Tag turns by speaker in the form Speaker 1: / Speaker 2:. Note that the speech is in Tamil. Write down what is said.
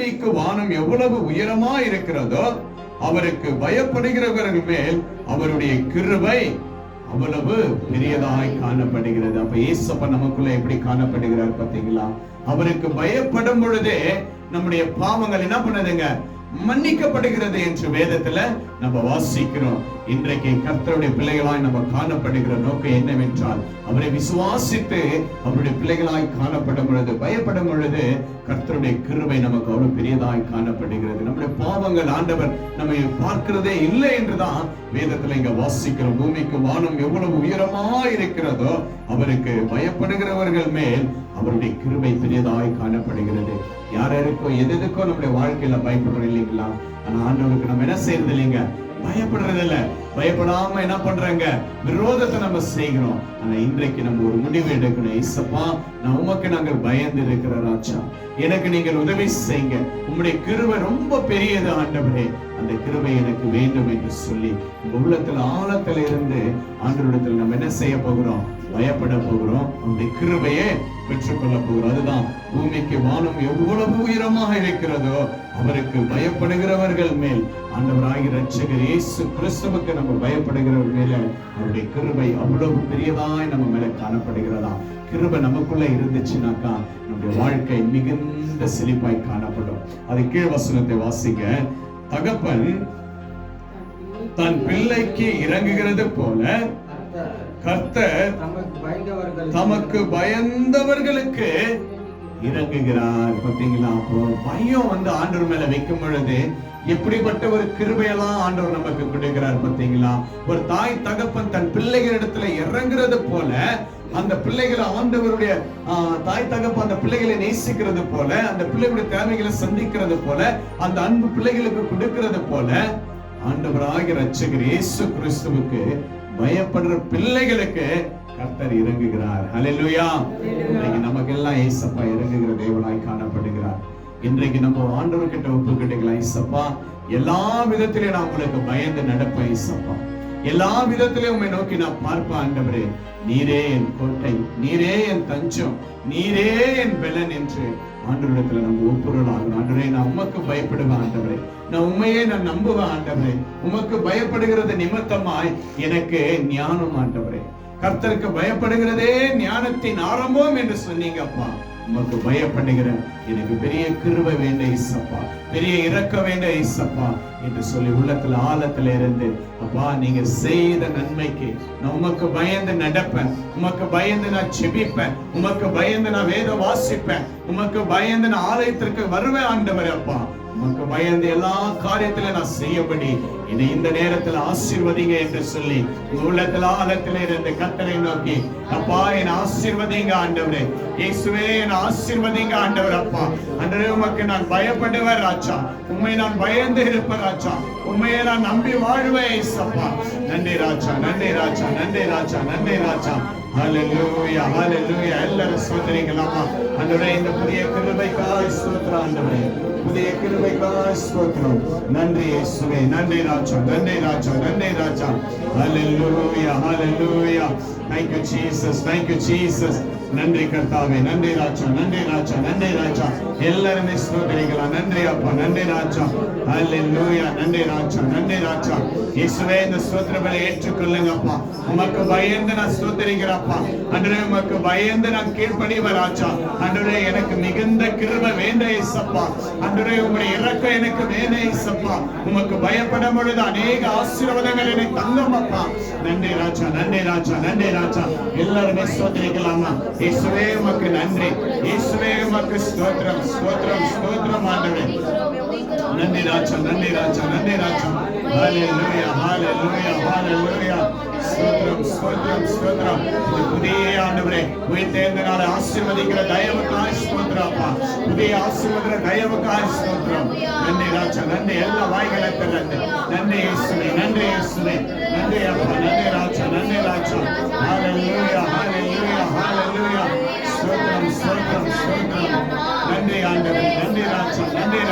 Speaker 1: பூமிக்கு வானம் எவ்வளவு உயரமா இருக்கிறதோ அவருக்கு பயப்படுகிறவர்கள் மேல் அவருடைய கிருபை அவ்வளவு பெரியதாய் காணப்படுகிறது. அப்ப இயேசப்பா நமக்குள்ள எப்படி காணப்படுகிறார் பாத்தீங்களா? அவருக்கு பயப்படும் பொழுதே நம்முடைய பாவங்கள் என்ன பண்ணுதுங்க? மன்னிக்கப்படுகிறது என்று வேதத்துல நம்ம வாசிக்கிறோம். இன்றைக்கு கர்த்தருடைய பிள்ளைகளாய் நம்ம காணப்படுகிற நோக்கம் என்னவென்றால், அவரை விசுவாசித்து அவருடைய பிள்ளைகளாய் காணப்படும் பொழுது, பயப்படும் பொழுது கர்த்தருடைய கிருபை நமக்கு அவ்வளவு பெரியதாய் காணப்படுகிறது. நம்முடைய பாவங்கள் ஆண்டவர் நம்மை பார்க்கிறதே இல்லை என்றுதான் வேதத்துல இங்க வாசிக்கிறோம். பூமிக்கு வானம் எவ்வளவு உயரமா இருக்கிறதோ அவருக்கு பயப்படுகிறவர்கள் மேல் அவருடைய கிருபை பெரியதாய் காணப்படுகிறது. யாருக்கோ எதுக்கோ நம்முடைய வாழ்க்கையில பயப்படுறோம் இல்லைங்களா? ஆனா ஆண்டவருக்கு நம்ம என்ன செய்யறது இல்லைங்க? பயப்படுறது இல்ல. பயப்படாம என்ன பண்றாங்க? விரோதத்தை நம்ம செய்கிறோம். ஆனா இன்றைக்கு நம்ம ஒரு முடிவு எடுக்கணும். இயேசப்பா, நான் உமக்கு நாங்கள் பயந்து இருக்கிற ராஜா, எனக்கு நீங்கள் உதவி செய்யுங்க. உம்முடைய கிருபை ரொம்ப பெரியது ஆண்டவரே, அந்த கிருபை எனக்கு வேண்டும் என்று சொல்லி உள்ளத்துல ஆழத்துல இருந்து ஆண்டவரிடத்தில் நம்ம என்ன செய்ய போகிறோம்? பயப்பட போகிறோம். அந்த கிருபையை பெற்றுக்கொள்ள போகிறோம். அதுதான் பூமிக்கு வானம் எவ்வளவு உயரமாக இருக்கிறதோ அவருக்கு பயப்படுகிறவர்கள் மேல், ஆண்டவராகிய இரட்சகர் இயேசு கிறிஸ்துவுக்கு நம்ம பயப்படுகிறவர்கள் மேல அவருடைய கிருபை அவ்வளவு பெரியதாய் நம்ம மேல காணப்படுகிறதா? கிருபை நமக்குள்ள இருந்துச்சுனாக்கா நம்முடைய வாழ்க்கை மிகுந்த செழிப்பாய் காணப்படும். அது கீழ் வசனத்தை வாசிங்க. தகப்பன் தன் பிள்ளைக்கு இறங்குகிறது போல கர்த்தர் தமக்கு பயந்தவர்களுக்கு இறங்குகிறார். பாத்தீங்களா? அப்போ பயம் ஆண்டவர் மேல வைக்கும் பொழுது எப்படிப்பட்ட ஒரு கிருபையெல்லாம் ஆண்டவர் நமக்கு கொடுக்கிறார் பாத்தீங்களா? ஒரு தாய் தகப்பன் தன் பிள்ளைகளிடத்துல இறங்குறது போல, அந்த பிள்ளைகளை ஆண்டவருடைய தாய் தகப்பன் அந்த பிள்ளைகளை நேசிக்கிறது போல, அந்த பிள்ளைகளுடைய தேவைகளை சந்திக்கிறது போல, அந்த அன்பு பிள்ளைகளுக்கு கொடுக்கிறது போல, ஆண்டவராகிய இரட்சகர் இயேசு கிறிஸ்துவுக்கு பயப்படுற பிள்ளைகளுக்கு கர்த்தர் இறங்குகிறார். ஹல்லேலூயா! இன்றைக்கு நமக்கெல்லாம் இயேசப்பா இறங்குகிற தேவனாய் காணப்படுகிறார். இன்றைக்கு நம்ம ஆண்டவர்கிட்ட ஒப்புக்கிட்டீங்களா? இயேசப்பா, எல்லா விதத்திலும் நான் உங்களுக்கு பயந்து நடப்பேன். இயேசப்பா, எல்லா விதத்திலும் உம்மை நோக்கி நான் பார்ப்பேன். ஆண்டவரே, நீரே என் கோட்டை, நீரே என் தஞ்சம், நீரே என் பெலன் என்று ஆண்டவரிடத்துல நம்ம ஒப்புரலாகணும். ஆண்டவரே, நான் உமக்கு பயப்படுவேன். ஆண்டவரே, நான் உண்மையே நான் நம்புவேன். ஆண்டவரே, உமக்கு பயப்படுகிறது நிமித்தமாய் எனக்கு ஞானம். ஆண்டவரே, கர்த்தருக்கு பயப்படுகிறதே ஞானத்தின் ஆரம்பம் என்று சொன்னீங்கப்பா. உமக்கு பயப்படுகிற எனக்கு பெரிய கிருபை வேண்ட இயேசப்பா, பெரிய இரக்க வேண்ட இயேசப்பா என்று சொல்லி உள்ளத்துல ஆழத்துல இருந்து, அப்பா, நீங்க செய்த நன்மைக்கு நான் உமக்கு பயந்து நடப்பேன், உமக்கு பயந்து நான் செபிப்பேன், உமக்கு பயந்து நான் வேதம் வாசிப்பேன், உமக்கு பயந்து நான் ஆலயத்திற்கு வருவேன். ஆண்டவரே, அப்பா, உமக்கு பயந்து எல்லா காரியத்திலும் நான் செய்யபடி என்னை இந்த நேரத்தில் ஆசீர்வதிங்க என்று சொல்லி உள்ளத்துல ஆழத்துல இருந்து கர்த்தரை நோக்கி, அப்பா, என்னை ஆசீர்வதிங்க ஆண்டவரே, இயேசுவே என்னை ஆசீர்வதிங்க ஆண்டவர். அப்பா, ஆண்டவரே, உமக்கு நான் பயப்படுவேன் ராஜா, உம்மை நான் பயந்து இருப்பேன் ராஜா, உம்மையை நான் நம்பி வாழ்வேன். இயேசப்பா, நன்றி ராஜா, நன்றி ராஜா, நன்றி ராஜா, நன்றி ராஜா. ஹல்லேலூயா, ஹல்லேலூயா. எல்லாரும் ஸ்தோத்திரிக்கலாமா? ஆண்டவரே, இந்த புதிய கிருபைக்காய் ஸ்தோத்திரம் ஆண்டவரே, புதிய கிருபைக்காய் ஸ்தோத்திரம். நன்றி இயேசுவே, நன்றி ராஜா, நன்றி ராஜா, நன்றி ராஜா. ஹல்லேலூயா, ஹல்லேலூயா. Thank you Jesus, thank you Jesus. நன்றி கர்த்தாவே, நன்றி ராஜா, நன்றி ராஜா, நன்றி ராஜா. எல்லாருமே ஸ்தோத்திரிக்கலாம். நன்றி அப்பா, நன்றி ராஜா. ஹல்லேலூயா, நன்றி ராஜா, நன்றி ராஜா. இயேசுவே, இந்த ஸ்தோத்திரங்களை ஏற்றுக்கொள்ளுங்க அப்பா. உமக்கு பயந்து நான் ஸ்தோத்திரிக்கிறப்பா. ஆண்டவரே, உமக்கு பயந்து நான் கீழ்ப்படிவேன் ராஜா. ஆண்டவரே, எனக்கு மிகுந்த கிருபை வேண்ட இயேசப்பா. ஆண்டவரே, உம்முடைய இரக்கம் எனக்கு வேண்ட இயேசப்பா. உமக்கு பயப்படும் பொழுது அநேக ஆசீர்வாதங்கள் எனக்கு தங்கும் அப்பா. நன்றி ராஜா, நன்றி ராஜா, நன்றி ராஜா. எல்லாருமே ஸ்தோத்திரிக்கலாமா? இயேசுவே, உமக்கு நன்றி. இயேசுவே, உமக்கு ஸ்தோத்திரம், ஸ்தோத்திரம், ஸ்தோத்திரம் ஆண்டவரே. நன்றி ராஜா, நன்றி ராஜா, நன்றி ராஜா. ஹல்லேலூயா, ஹல்லேலூயா, ஹல்லேலூயா. ஸ்தோத்திரம், ஸ்தோத்திரம், ஸ்தோத்திரம். புதிய ஆண்டவரே, உயிர்த்தெழுந்த நாளை ஆசீர்வதிக்கிற தயவுக்காய் ஸ்தோத்திரம் அப்பா. புதிய ஆசீர்வாத தயவுக்காய் ஸ்தோத்திரம். நன்றி ராஜா, நன்றி. எல்லா வாய்களை திறந்து நன்றி இயேசுவே, நன்றி இயேசுவே, நன்றி அப்பா, நன்றி ராஜா, நன்றி ராஜா. ஹல்லேலூயா, ஹல்லேலூயா, ஹல்லேலூயா. ஸ்தோத்திரம், ஸ்தோத்திரம், ஸ்தோத்திரம். நன்றி ஆண்டவரே, நன்றி ராஜா, நன்றி.